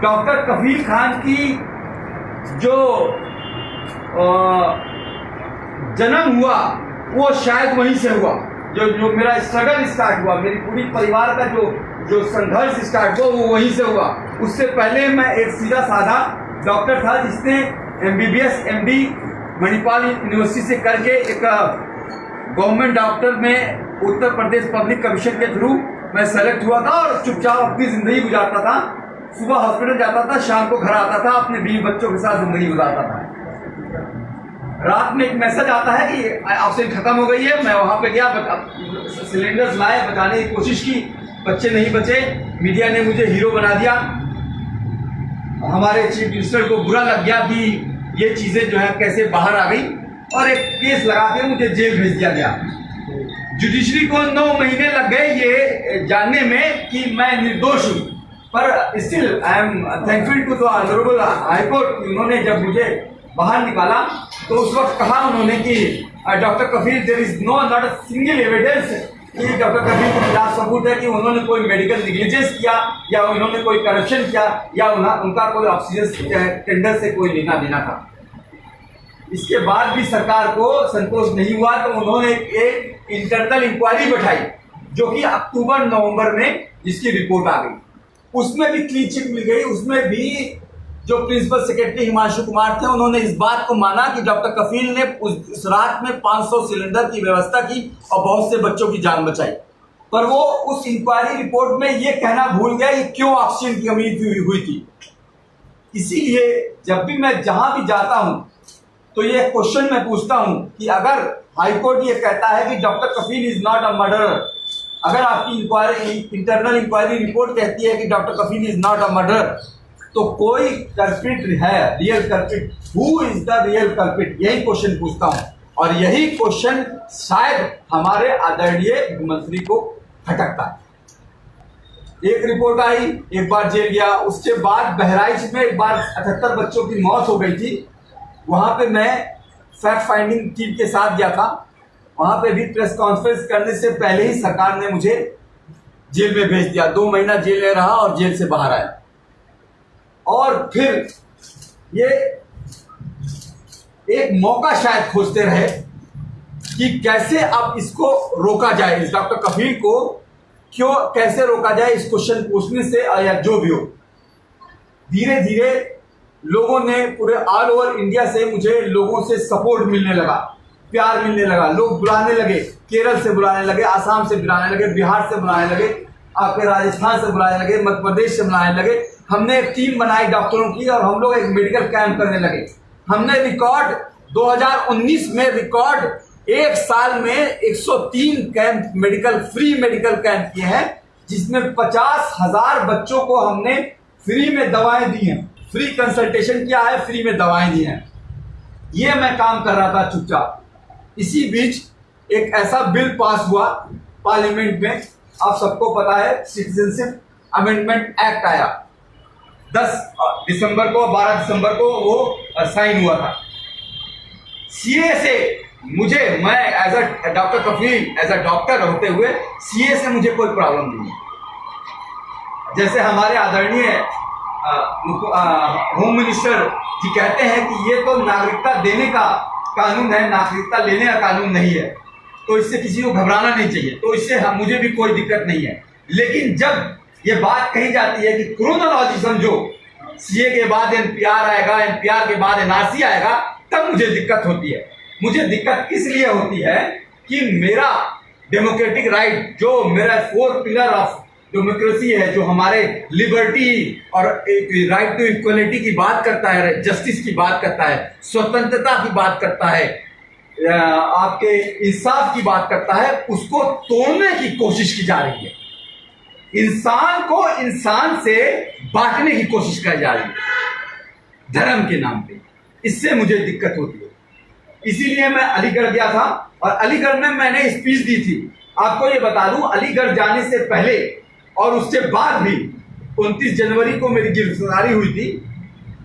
Doctor कफील खान की जो जन्म हुआ वो शायद वहीं से हुआ, जो मेरा स्ट्रगल स्टार्ट हुआ, मेरी पूरी परिवार का जो संघर्ष स्टार्ट हुआ वो वहीं से हुआ। उससे पहले मैं एक सीधा साधा डॉक्टर था जिसने MBBS MD मणिपाल यूनिवर्सिटी से करके एक गवर्नमेंट डॉक्टर में उत्तर प्रदेश पब्लिक कमीशन के थ्रू मैं सेलेक्ट हुआ था और चुपचाप अपनी जिंदगी गुजारता था। सुबह हॉस्पिटल जाता था, शाम को घर आता था, अपने बीवी बच्चों के साथ जिंदगी गुजारता था। रात में एक मैसेज आता है कि ऑक्सीजन खत्म हो गई है। मैं वहां पे गया, सिलेंडर्स लाए, बचाने की कोशिश की, बच्चे नहीं बचे। मीडिया ने मुझे हीरो बना दिया। हमारे चीफ मिनिस्टर को बुरा लग गया कि ये चीजें जो है कैसे बाहर आ गई और एक केस लगा के मुझे जेल भेज दिया गया। जुडिशरी को 9 महीने लग गए ये जानने में कि मैं निर्दोष हूं, पर still I am thankful to the honourable high court. उन्होंने जब मुझे बाहर निकाला तो उस वक्त कहा उन्होंने कि doctor Kafeel there is not a single evidence कि डॉक्टर कफील के खिलाफ सबूत है कि उन्होंने कोई मेडिकल निग्लिजेंस किया या उन्होंने कोई करप्शन किया या उनका कोई ऑक्सीजन टेंडर से कोई लेना देना था। इसके बाद भी सरकार को संतोष नहीं हुआ तो उन्होंने एक इंटरनल इंक्वायरी बैठाई जो कि अक्टूबर नवंबर में जिसकी रिपोर्ट आ गई। उसमें भी क्लीन चिट मिल गई। उसमें भी जो प्रिंसिपल सेक्रेटरी हिमांशु कुमार थे उन्होंने इस बात को माना कि डॉक्टर कफील ने उस रात में 500 सिलेंडर की व्यवस्था की और बहुत से बच्चों की जान बचाई। पर वो उस इंक्वायरी रिपोर्ट में ये कहना भूल गया कि क्यों ऑक्सीजन की कमी हुई थी। इसीलिए जब भी मैं जहां भी जाता हूं तो ये क्वेश्चन मैं पूछता हूं कि अगर हाईकोर्ट ये कहता है कि doctor Kafeel is not a murderer, अगर आपकी इंटरनल इंक्वायरी रिपोर्ट कहती है कि doctor Kafeel is not a murderer, तो कोई कल्प्रिट है, real culprit. Who is the real culprit? यही क्वेश्चन पूछता हूं और यही क्वेश्चन शायद हमारे आदरणीय मुख्यमंत्री को खटकता है। एक रिपोर्ट आई, एक बार जेल गया, उसके बाद बहराइच में एक बार 78 बच्चों की मौत हो गई थी। वहां पे मैं फैक्ट फाइंडिंग टीम के साथ गया था। वहां पे भी प्रेस कॉन्फ्रेंस करने से पहले ही सरकार ने मुझे जेल में भेज दिया। 2 महीना जेल में रहा और जेल से बाहर आया। और फिर ये एक मौका शायद खोजते रहे कि कैसे अब इसको रोका जाए, इस डॉक्टर कफील को क्यों कैसे रोका जाए इस क्वेश्चन पूछने से या जो भी हो। धीरे धीरे लोगों ने पूरे ऑल ओवर इंडिया से मुझे लोगों से सपोर्ट मिलने लगा, प्यार मिलने लगा। लोग बुलाने लगे, केरल से बुलाने लगे, आसाम से बुलाने लगे, बिहार से बुलाने लगे, आपके राजस्थान से बुलाने लगे, मध्य प्रदेश से बुलाने लगे। हमने एक टीम बनाई डॉक्टरों की और हम लोग एक मेडिकल कैंप करने लगे। हमने रिकॉर्ड 2019 में रिकॉर्ड एक साल में 103 कैंप फ्री मेडिकल कैंप किए हैं, जिसमें 50,000 बच्चों को हमने फ्री में दवाएं दी हैं, फ्री कंसल्टेशन किया है, फ्री में दवाएं दी हैं। ये मैं काम कर रहा था चुपचाप। इसी बीच एक ऐसा बिल पास हुआ पार्लियामेंट में, आप सबको पता है, सिटीजनशिप अमेंडमेंट एक्ट आया 10 दिसंबर को, 12 दिसंबर को वो साइन हुआ था। सीए से मैं as a doctor Kafeel, as a doctor होते हुए सीए से मुझे कोई प्रॉब्लम नहीं है। जैसे हमारे आदरणीय होम मिनिस्टर जी कहते हैं कि ये तो नागरिकता देने का कानून है, नागरिकता लेने का कानून नहीं है, तो इससे किसी को घबराना नहीं चाहिए, तो इससे मुझे भी कोई दिक्कत नहीं है। लेकिन जब ये बात कही जाती है कि क्रोनोलॉजी समझो, सीए के बाद एनपीआर आएगा, एनपीआर के बाद एनआरसी आएगा, तब मुझे दिक्कत होती है। मुझे दिक्कत इसलिए होती है कि मेरा डेमोक्रेटिक राइट, जो मेरा 4 पिलर ऑफ डेमोक्रेसी है, जो हमारे लिबर्टी और राइट टू इक्वलिटी की बात करता है, जस्टिस की बात करता है, स्वतंत्रता की बात करता है, आपके इंसाफ की बात करता है, उसको तोड़ने की कोशिश की जा रही है। इंसान को इंसान से बांटने की कोशिश की जा रही है धर्म के नाम पे। इससे मुझे दिक्कत होती है। इसीलिए मैं अलीगढ़ गया था और अलीगढ़ में मैंने स्पीच दी थी। आपको ये बता दूं, अलीगढ़ जाने से पहले और उसके बाद भी 29 जनवरी को मेरी गिरफ्तारी हुई थी।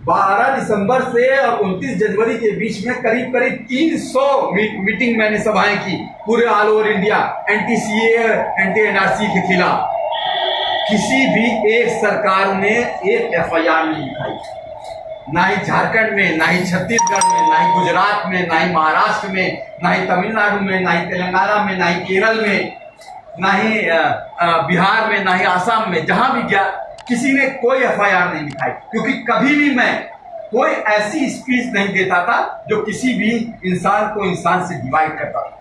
12 दिसंबर से और 29 जनवरी के बीच में करीब 300 मीटिंग मैंने सभाएं की पूरे all over India, anti CA, anti NRC के खिलाफ। किसी भी एक सरकार ने एक एफआईआर नहीं लिखाई, ना ही झारखंड में, ना ही छत्तीसगढ़ में, ना ही गुजरात में, ना ही महाराष्ट्र में, ना ही तमिलनाडु में, ना ही तेलंगाना में, ना ही केरल में, ना ही बिहार में, ना ही आसाम में। जहां भी गया किसी ने कोई एफआईआर नहीं लिखाई, क्योंकि कभी भी मैं कोई ऐसी स्पीच नहीं देता था जो किसी भी इंसान को इंसान से डिवाइड करता था।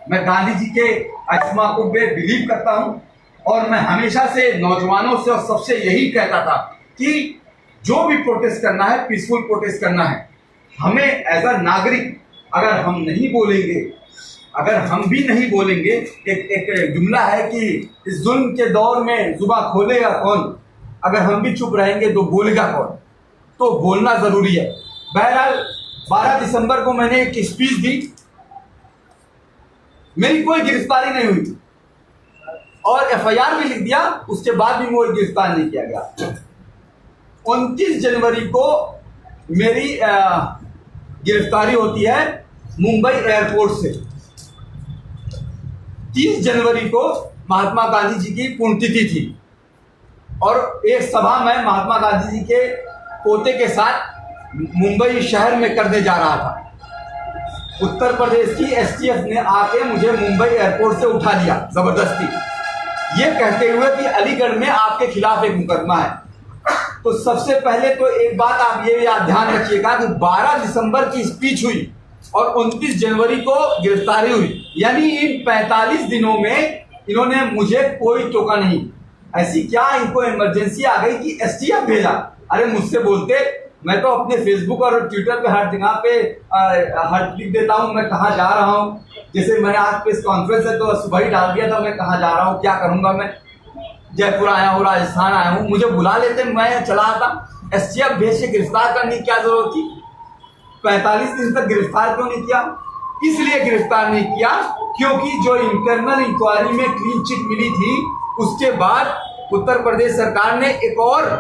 मैं गांधी जी के अहिंसा को बिलीव करता हूं, और मैं हमेशा से नौजवानों से और सबसे यही कहता था कि जो भी प्रोटेस्ट करना है, पीसफुल प्रोटेस्ट करना है। हमें एज अ नागरिक अगर हम नहीं बोलेंगे, अगर हम भी नहीं बोलेंगे, एक जुमला है कि इस जुल्म के दौर में जुबान खोलेगा कौन, अगर हम भी चुप रहेंगे तो बोलेगा कौन। तो बोलना जरूरी है। बहरहाल 12 दिसंबर को मैंने एक स्पीच दी, मेरी कोई गिरफ्तारी नहीं हुई और एफआईआर भी लिख दिया, उसके बाद भी मुझे गिरफ्तार नहीं किया गया। 29 जनवरी को मेरी गिरफ्तारी होती है मुंबई एयरपोर्ट से। 30 जनवरी को महात्मा गांधी जी की पुण्यतिथि थी और एक सभा में महात्मा गांधी जी के पोते के साथ मुंबई शहर में करने जा रहा था। उत्तर प्रदेश की एसटीएफ ने आके मुझे मुंबई एयरपोर्ट से उठा लिया जबरदस्ती, ये कहते हुए कि अलीगढ़ में आपके खिलाफ एक मुकदमा है। तो सबसे पहले तो एक बात आप ये ध्यान रखिएगा कि 12 दिसंबर की स्पीच हुई और 29 जनवरी को गिरफ्तारी हुई, यानी इन 45 दिनों में इन्होंने मुझे कोई टोका नहीं। ऐसी क्या इनको इमरजेंसी आ गई कि एसटीएफ भेजा? अरे मुझसे बोलते, मैं तो अपने फेसबुक और ट्विटर पे हर जगह पे हर लिख देता हूँ मैं कहाँ जा रहा हूँ। जैसे मैंने आज प्रेस कॉन्फ्रेंस है तो सुबह ही डाल दिया था मैं कहाँ जा रहा हूँ, क्या करूँगा, मैं जयपुर आया हूँ, राजस्थान आया हूँ। मुझे बुला लेते, मैं चला आता। एसटीएफ भेज से गिरफ्तार करने की क्या जरूरत थी? 45 दिन तक गिरफ्तार क्यों नहीं किया? इसलिए गिरफ्तार नहीं किया क्योंकि जो इंटरनल इंक्वायरी में क्लीन चिट मिली थी, उसके बाद उत्तर प्रदेश सरकार ने एक और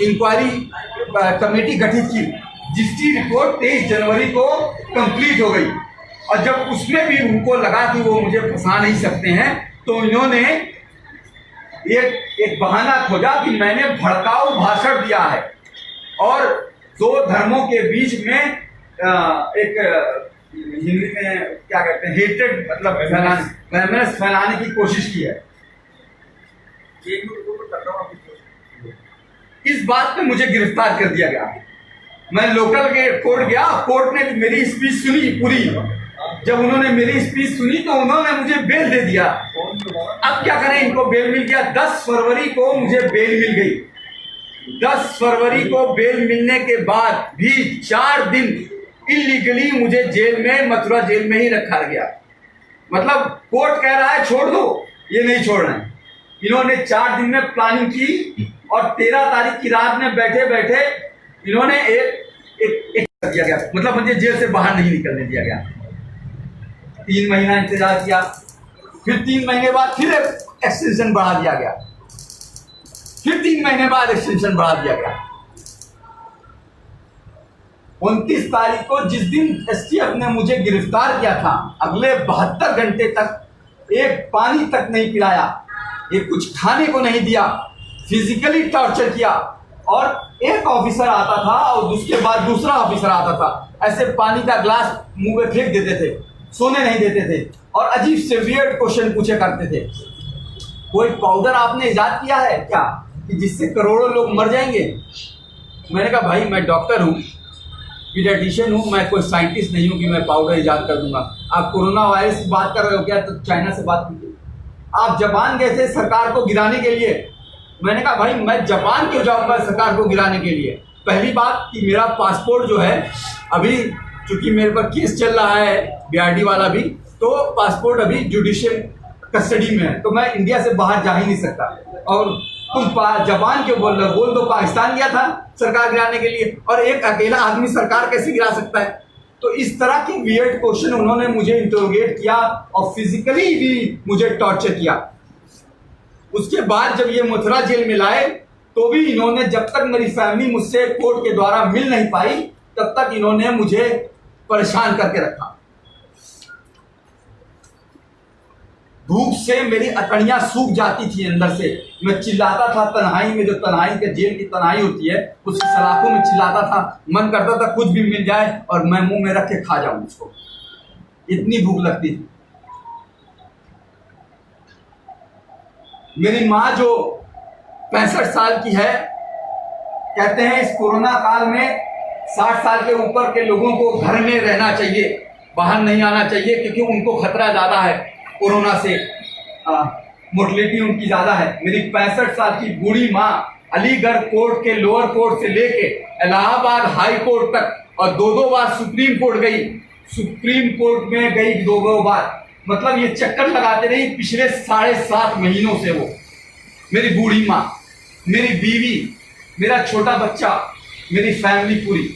इंक्वायरी कमेटी गठित की, जिसकी रिपोर्ट 23 जनवरी को कंप्लीट हो गई। और जब उसमें भी उनको लगा कि वो मुझे फंसा नहीं सकते हैं, तो इन्होंने एक बहाना खोजा कि मैंने भड़काऊ भाषण दिया है और दो धर्मों के बीच में एक हिंदी में क्या कहते हैं, हेटेड, मतलब फैलाने की कोशिश की है। इस बात पे मुझे गिरफ्तार कर दिया गया। मैं लोकल के कोर्ट गया, कोर्ट ने मेरी स्पीच सुनी पूरी। जब उन्होंने मेरी स्पीच सुनी तो उन्होंने मुझे बेल दे दिया। अब क्या करें, इनको बेल मिल गया। 10 फरवरी को मुझे बेल मिल गई। 10 फरवरी को बेल मिलने के बाद भी 4 दिन इलीगली मुझे जेल में, मथुरा जेल में ही रखा गया। मतलब कोर्ट कह रहा है छोड़ दो, ये नहीं छोड़ रहे हैं। इन्होंने 4 दिन में प्लानिंग की और 13 तारीख की रात में बैठे बैठे इन्होंने एक कर दिया गया, मतलब मुझे जेल से बाहर नहीं निकलने दिया गया। 3 महीना इंतजार किया, फिर 3 महीने बाद फिर एक्सटेंशन बढ़ा दिया गया, फिर 3 महीने बाद एक्सटेंशन बढ़ा दिया गया। 29 तारीख को जिस दिन एसटीएफ ने मुझे गिरफ्तार किया था, अगले 72 घंटे तक एक पानी तक नहीं पिलाया, एक कुछ खाने को नहीं दिया, फिजिकली टॉर्चर किया। और एक ऑफिसर आता था और उसके बाद दूसरा ऑफिसर आता था, ऐसे पानी का ग्लास मुंह में फेंक देते थे, सोने नहीं देते थे और अजीब से वियर्ड क्वेश्चन पूछे करते थे। कोई पाउडर आपने इजाद किया है क्या कि जिससे करोड़ों लोग मर जाएंगे? मैंने कहा भाई मैं डॉक्टर हूँ, पीडियाट्रिशियन हूँ, मैं कोई साइंटिस्ट नहीं हूँ कि मैं पाउडर इजाद कर दूंगा। आप कोरोना वायरस की बात कर रहे हो क्या? तो चाइना से बात कीजिए। आप जापान गए थे सरकार को गिराने के लिए। मैंने कहा भाई मैं जापान क्यों जाऊंगा सरकार को गिराने के लिए? पहली बात कि मेरा पासपोर्ट जो है, अभी चूंकि मेरे पर केस चल रहा है बीआरडी वाला भी, तो पासपोर्ट अभी जुडिशियल कस्टडी में है, तो मैं इंडिया से बाहर जा ही नहीं सकता। और तुम जापान क्यों बोल रहे हो? बोल दो पाकिस्तान गया था सरकार गिराने के लिए, और एक अकेला आदमी सरकार कैसे गिरा सकता है? तो इस तरह के वियर्ड क्वेश्चन उन्होंने मुझे इंटरोगेट किया और फिजिकली भी मुझे टॉर्चर किया। उसके बाद जब ये मथुरा जेल में लाए तो भी इन्होंने, जब तक मेरी फैमिली मुझसे कोर्ट के द्वारा मिल नहीं पाई, तब तक इन्होंने मुझे परेशान करके रखा। भूख से मेरी अकड़ियां सूख जाती थी अंदर से। मैं चिल्लाता था तन्हाई में, जो तन्हाई के जेल की तन्हाई होती है उसकी सलाखों में चिल्लाता था। मन करता था कुछ भी मिल जाए और मैं मुंह में रख के खा जाऊं उसको, इतनी भूख लगती थी। मेरी माँ जो 65 साल की है, कहते हैं इस कोरोना काल में 60 साल के ऊपर के लोगों को घर में रहना चाहिए, बाहर नहीं आना चाहिए, क्योंकि उनको खतरा ज़्यादा है कोरोना से, मोर्टलिटी उनकी ज़्यादा है। मेरी 65 साल की बूढ़ी माँ अलीगढ़ कोर्ट के लोअर कोर्ट से लेके इलाहाबाद हाई कोर्ट तक और 2-2 बार सुप्रीम कोर्ट गई, सुप्रीम कोर्ट में गई 2-2 बार, मतलब ये चक्कर लगाते रही पिछले 7.5 महीनों से। वो मेरी बूढ़ी माँ, मेरी बीवी, मेरा छोटा बच्चा, मेरी फैमिली पूरी,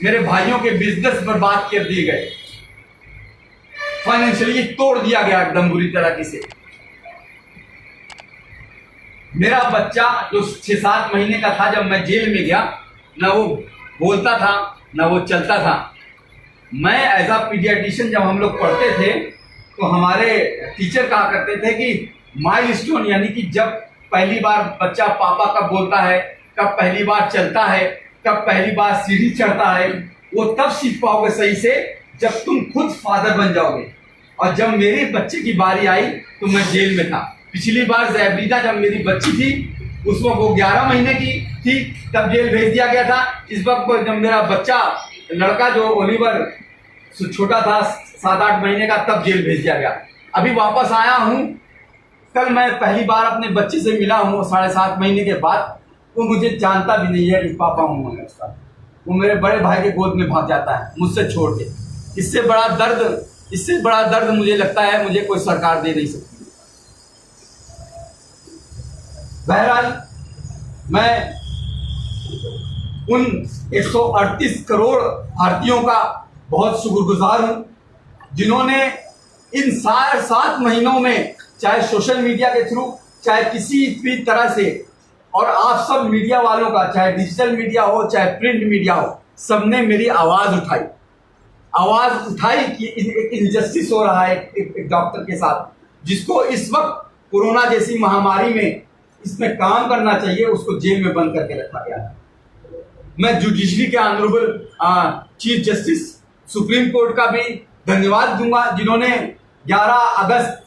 मेरे भाइयों के बिजनेस बर्बाद कर दिए गए, फाइनेंशियली तोड़ दिया गया एकदम बुरी तरीके से। मेरा बच्चा जो 6-7 महीने का था जब मैं जेल में गया, ना वो बोलता था ना वो चलता था। मैं एज अ पीडियाट्रिशियन जब हम लोग पढ़ते थे तो हमारे टीचर कहा करते थे कि माइलस्टोन, यानी कि जब पहली बार बच्चा पापा कब बोलता है, कब पहली बार चलता है, कब पहली बार सीढ़ी चढ़ता है, वो तब सीख पाओगे सही से जब तुम खुद फादर बन जाओगे। और जब मेरे बच्चे की बारी आई तो मैं जेल में था। पिछली बार जैबरीदा जब मेरी बच्ची थी उस वक्त वो 11 महीने की थी, तब जेल भेज दिया गया था। इस वक्त जब मेरा बच्चा लड़का जो ओलिवर छोटा था 7-8 महीने का, तब जेल भेज दिया गया। अभी वापस आया हूँ, कल मैं पहली बार अपने बच्चे से मिला हूँ 7.5 महीने के बाद। वो मुझे जानता भी नहीं है कि पापा हूँ मैं उसका। वो मेरे बड़े भाई के गोद में भाग जाता है मुझसे छोड़ के। इससे बड़ा दर्द मुझे लगता है मुझे कोई सरकार दे नहीं सकती। बहरहाल मैं उन 138 करोड़ भारतीयों का बहुत शुक्रगुजार हूं जिन्होंने इन 7 महीनों में, चाहे सोशल मीडिया के थ्रू, चाहे किसी भी तरह से, और आप सब मीडिया वालों का, चाहे डिजिटल मीडिया हो चाहे प्रिंट मीडिया हो, सबने मेरी आवाज उठाई कि एक इनजस्टिस हो रहा है एक डॉक्टर के साथ, जिसको इस वक्त कोरोना जैसी महामारी में इसमें काम करना चाहिए, उसको जेल में बंद करके रखा गया है। मैं जुडिशरी के honourable chief justice supreme court का भी धन्यवाद दूंगा, जिन्होंने 11 अगस्त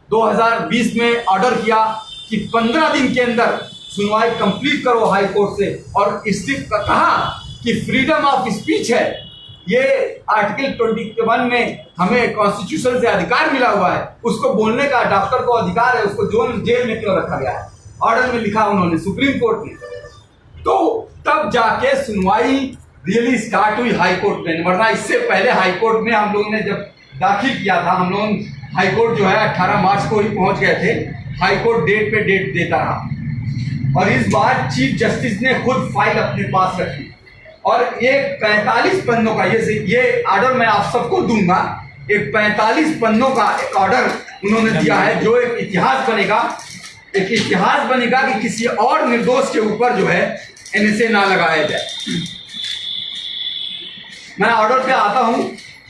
2020 में ऑर्डर किया कि 15 दिन के अंदर सुनवाई कंप्लीट करो हाई कोर्ट से, और इससे कहा कि फ्रीडम ऑफ स्पीच है, ये आर्टिकल 21 में हमें कॉन्स्टिट्यूशन से अधिकार मिला हुआ है, उसको बोलने का डॉक्टर को अधिकार है, उसको जेल में क्यों रखा गया है, ऑर्डर में लिखा उन्होंने सुप्रीम कोर्ट ने। तो तब जाके सुनवाई रियली स्टार्ट हुई हाई कोर्ट में, वरना इससे पहले हाई कोर्ट में हम लोगों ने जब दाखिल किया था, हम लोग हाई कोर्ट जो है 18 मार्च को ही पहुंच गए थे। हाई कोर्ट डेट पे डेट देता रहा, और इस बार चीफ जस्टिस ने खुद फाइल अपने पास रखी, और एक 45 पन्नों का ये ऑर्डर मैं आप सबको दूंगा। एक 45 पन्नों का एक ऑर्डर उन्होंने दिया है, जो एक इतिहास बनेगा कि किसी और निर्दोष के ऊपर जो है एनएसए ना लगाया जाए। मैं ऑर्डर पे आता हूं।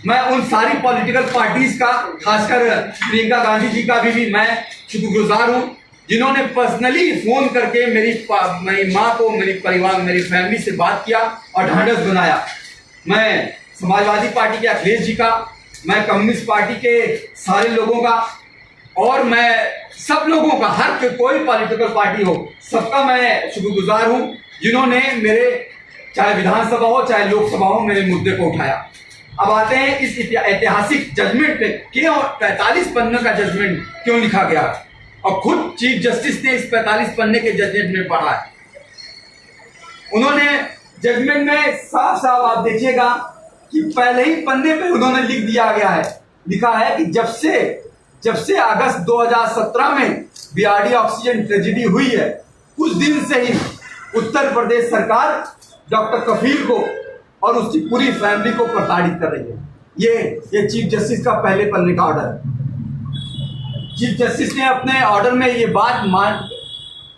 मैं उन सारी पॉलिटिकल पार्टीज का, खासकर प्रियंका गांधी जी का भी मैं शुक्रगुजार हूं, जिन्होंने पर्सनली फोन करके मेरी माँ को, मेरी परिवार, मेरी फैमिली से बात किया और ढांढस बनाया। मैं समाजवादी पार्टी के अखिलेश जी का, मैं कम्युनिस्ट पार्टी के सारे लोगों का, और मैं सब लोगों का, हर कोई पॉलिटिकल पार्टी हो, सबका मैं शुक्रगुजार हूं, जिन्होंने मेरे, चाहे विधानसभा हो चाहे लोकसभा हो, मेरे मुद्दे को उठाया। अब आते हैं इस ऐतिहासिक जजमेंट पे, क्यों 45 पन्ने का जजमेंट क्यों लिखा गया, और खुद चीफ जस्टिस ने इस 45 पन्ने के जजमेंट में पढ़ा है। उन्होंने जजमेंट में साफ साफ आप देखिएगा कि पहले ही पन्ने पे उन्होंने लिखा है कि जब से अगस्त 2017 में बीआरडी ऑक्सीजन ट्रेजेडी हुई है, उस दिन से ही उत्तर प्रदेश सरकार डॉक्टर कफील को और उसकी पूरी फैमिली को प्रताड़ित कर रही है। ये चीफ जस्टिस का पहले पन्ने का ऑर्डर है। चीफ जस्टिस ने अपने ऑर्डर में ये बात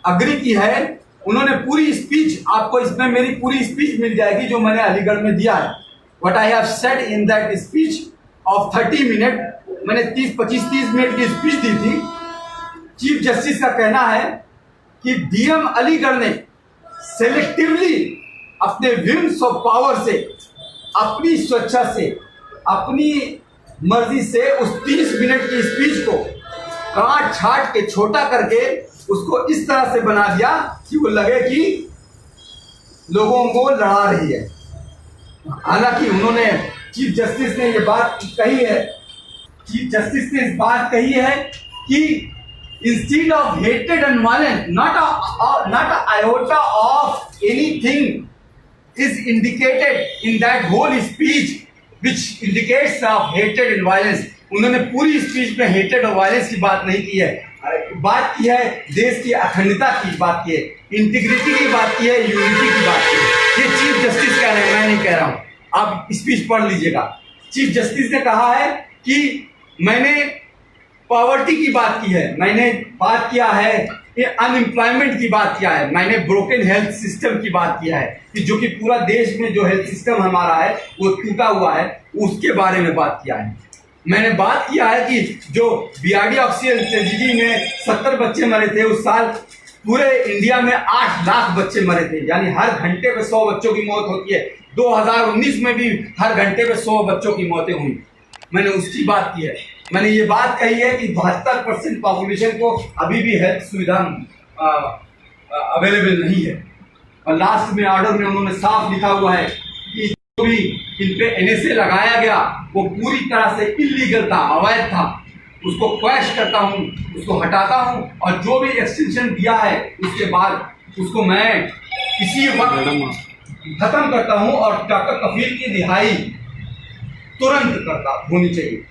अग्री की है। उन्होंने पूरी स्पीच, आपको इसमें मेरी पूरी स्पीच मिल जाएगी जो मैंने अलीगढ़ में दिया है। What I have said in that speech of 30 minute मैंने 30 मिनट की स्पीच दी थी। चीफ जस्टिस का कहना है कि डीएम अलीगढ़ ने सेलेक्टिवली अपने विम्स ऑफ पावर से, अपनी स्वेच्छा से, अपनी मर्जी से उस 30 मिनट की स्पीच को काट छाट के छोटा करके उसको इस तरह से बना दिया कि वो लगे कि लोगों को लड़ा रही है। हालांकि उन्होंने, चीफ जस्टिस ने ये बात कही है, चीफ जस्टिस ने इस बात कही है कि instead of hated and violence, not a iota of anything is indicated in that whole speech which indicates of hatred and violence। उन्होंने पूरी स्पीच में हेटेड और वायलेंस की बात नहीं की है, बात की है देश की अखंडता की बात की है, इंटीग्रिटी की बात की है, यूनिटी की बात की है। ये चीफ जस्टिस कह रहे हैं, मैं नहीं कह रहा हूं। आप स्पीच पढ़ लीजिएगा। चीफ जस्टिस ने कहा है कि मैंने पॉवर्टी की बात की है, मैंने बात किया है कि अनएम्प्लॉयमेंट की बात किया है, मैंने ब्रोकन हेल्थ सिस्टम की बात किया है कि जो कि पूरा देश में जो हेल्थ सिस्टम हमारा है वो टूटा हुआ है, उसके बारे में बात किया है। मैंने बात किया है कि जो बीआरडी ऑक्सीजन ट्रेजेडी में 70 बच्चे मरे थे उस साल, पूरे इंडिया में 8 लाख बच्चे मरे थे, यानी हर घंटे पे 100 बच्चों की मौत होती है। 2019 में भी हर घंटे पे 100 बच्चों की मौतें हुई, मैंने उसकी बात की है। मैंने ये बात कही है कि 72% पॉपुलेशन को अभी भी हेल्थ सुविधा अवेलेबल नहीं है। और लास्ट में ऑर्डर में उन्होंने साफ लिखा हुआ है कि जो भी इन पे एनएसए लगाया गया वो पूरी तरह से इलीगल था, अवैध था। उसको क्वैश करता हूँ, उसको हटाता हूँ, और जो भी एक्सटेंशन दिया है उसके बाद उसको मैं किसी वक्त खत्म करता हूँ, और डॉक्टर कफील की रिहाई तुरंत करता होनी चाहिए।